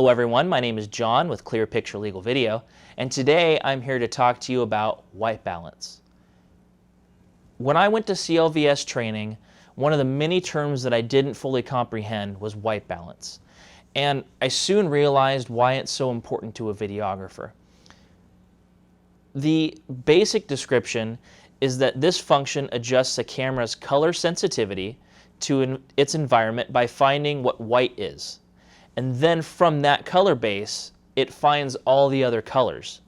Hello everyone, my name is John with Clear Picture Legal Video, and today I'm here to talk to you about white balance. When I went to CLVS training, one of the many terms that I didn't fully comprehend was white balance. And I soon realized why it's so important to a videographer. The basic description is that this function adjusts a camera's color sensitivity to its environment by finding what white is. And then from that color base, it finds all the other colors.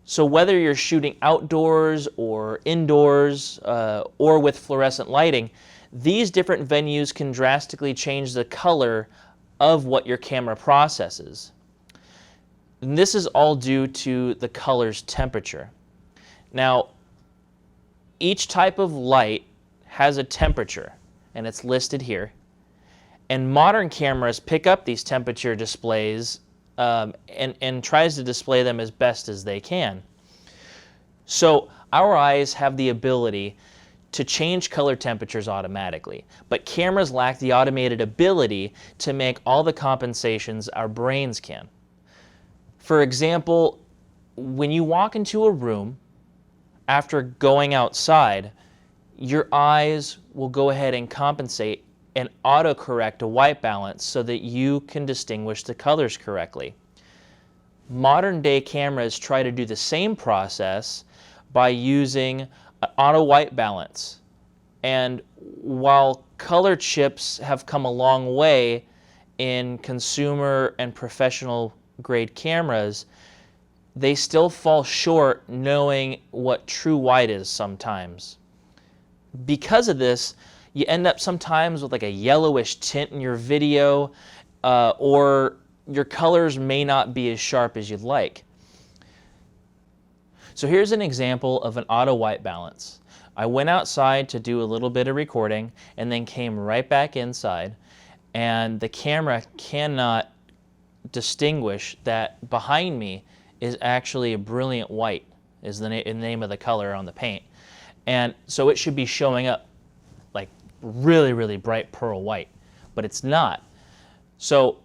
So whether you're shooting outdoors or indoors or with fluorescent lighting, these different venues can drastically change the color of what your camera processes. And this is all due to the color's temperature. Now, each type of light has a temperature, and it's listed here. And modern cameras pick up these temperature displays and tries to display them as best as they can. So our eyes have the ability to change color temperatures automatically, but cameras lack the automated ability to make all the compensations our brains can. For example, when you walk into a room after going outside, your eyes will go ahead and compensate and autocorrect a white balance so that you can distinguish the colors correctly. Modern day cameras try to do the same process by using an auto white balance. And while color chips have come a long way in consumer and professional grade cameras, they still fall short knowing what true white is sometimes. Because of this, you end up sometimes with like a yellowish tint in your video, or your colors may not be as sharp as you'd like. So here's an example of an auto white balance. I went outside to do a little bit of recording and then came right back inside, and the camera cannot distinguish that behind me is actually a brilliant white, is the name of the color on the paint. And so it should be showing up like really, really bright pearl white, but it's not. So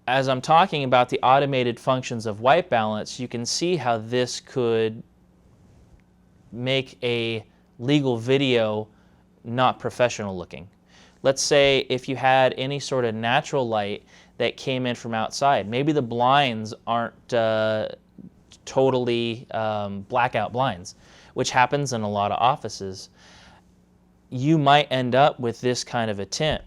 as I'm talking about the automated functions of white balance, you can see how this could make a legal video not professional looking. Let's say if you had any sort of natural light that came in from outside, maybe the blinds aren't totally blackout blinds, which happens in a lot of offices. You might end up with this kind of a tint.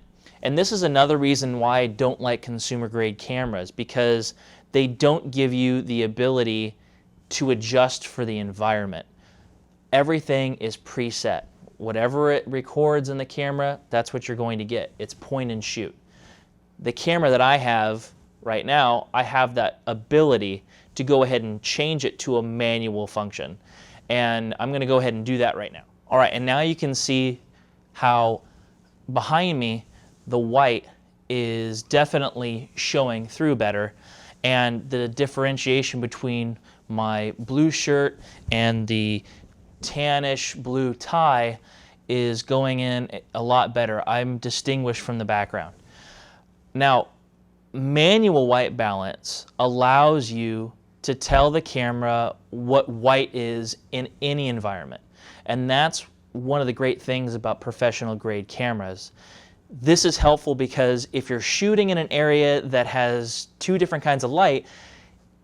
And this is another reason why I don't like consumer grade cameras, because they don't give you the ability to adjust for the environment. Everything is preset. Whatever it records in the camera, that's what you're going to get. It's point and shoot. The camera that I have right now, I have that ability to go ahead and change it to a manual function. And I'm going to go ahead and do that right now. All right, and now you can see how behind me the white is definitely showing through better, and the differentiation between my blue shirt and the tannish blue tie is going in a lot better. I'm distinguished from the background. Now, manual white balance allows you to tell the camera what white is in any environment. And that's one of the great things about professional grade cameras. This is helpful because if you're shooting in an area that has two different kinds of light,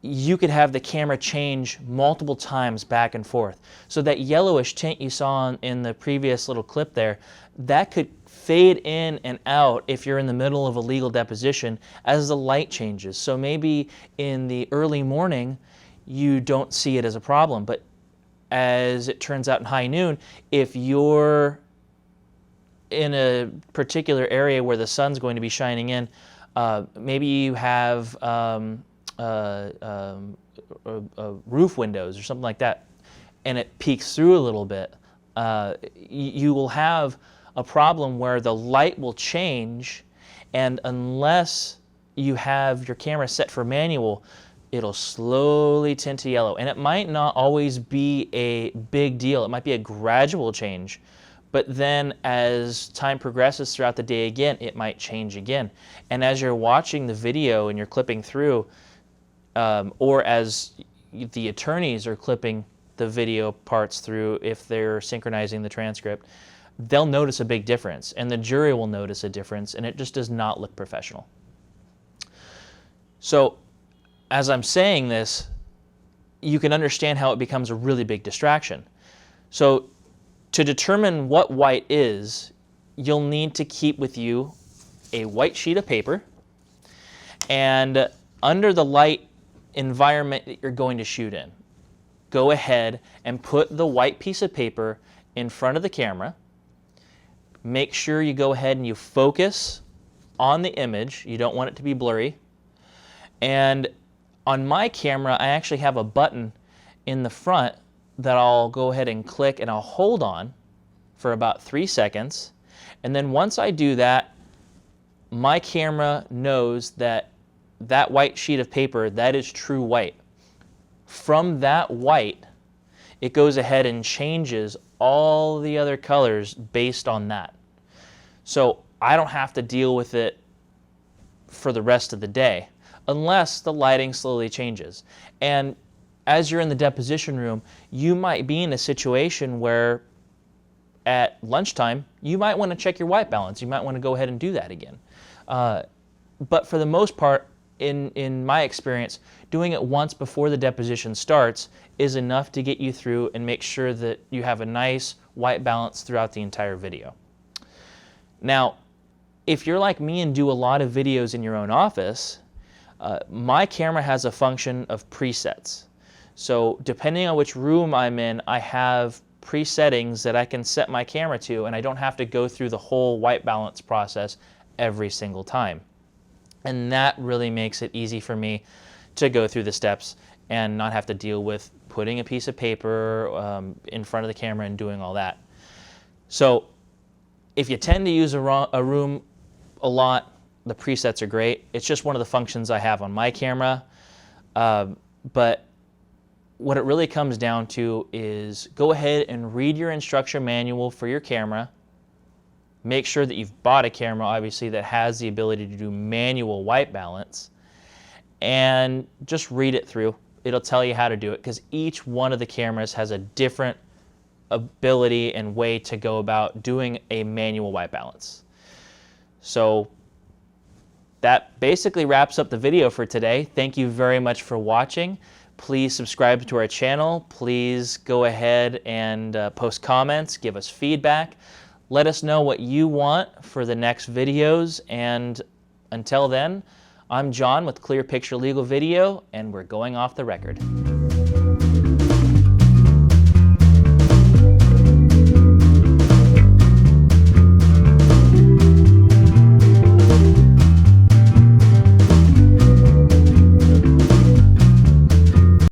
you could have the camera change multiple times back and forth. So that yellowish tint you saw in the previous little clip there, that could fade in and out if you're in the middle of a legal deposition as the light changes. So maybe in the early morning, you don't see it as a problem, but as it turns out in high noon, if you're in a particular area where the sun's going to be shining in, maybe you have roof windows or something like that, and it peeks through a little bit, you will have a problem where the light will change, and unless you have your camera set for manual, it'll slowly tint to yellow. And it might not always be a big deal. It might be a gradual change, But then as time progresses throughout the day again, it might change again. And as you're watching the video and you're clipping through, or as the attorneys are clipping the video parts through, if they're synchronizing the transcript, they'll notice a big difference, and the jury will notice a difference, and it just does not look professional. So as I'm saying this, you can understand how it becomes a really big distraction. So to determine what white is, you'll need to keep with you a white sheet of paper, and under the light environment that you're going to shoot in, go ahead and put the white piece of paper in front of the camera. Make sure you go ahead and you focus on the image. You don't want it to be blurry. And on my camera, I actually have a button in the front that I'll go ahead and click, and I'll hold on for about 3 seconds. And then once I do that, my camera knows that that white sheet of paper, that is true white. From that white, it goes ahead and changes all the other colors based on that. So I don't have to deal with it for the rest of the day unless the lighting slowly changes. And as you're in the deposition room, you might be in a situation where at lunchtime, you might want to check your white balance. You might want to go ahead and do that again. But for the most part, in my experience, doing it once before the deposition starts is enough to get you through and make sure that you have a nice white balance throughout the entire video. Now, if you're like me and do a lot of videos in your own office, my camera has a function of presets. So depending on which room I'm in, I have presettings that I can set my camera to, and I don't have to go through the whole white balance process every single time. And that really makes it easy for me to go through the steps and not have to deal with putting a piece of paper in front of the camera and doing all that. So if you tend to use a room a lot, the presets are great. It's just one of the functions I have on my camera. But what it really comes down to is go ahead and read your instruction manual for your camera. Make sure that you've bought a camera, obviously, that has the ability to do manual white balance, and just read it through. It'll tell you how to do it, because each one of the cameras has a different ability and way to go about doing a manual white balance. So that basically wraps up the video for today. Thank you very much for watching. Please subscribe to our channel. Please go ahead and post comments, give us feedback. Let us know what you want for the next videos, and until then, I'm John with Clear Picture Legal Video, and we're going off the record.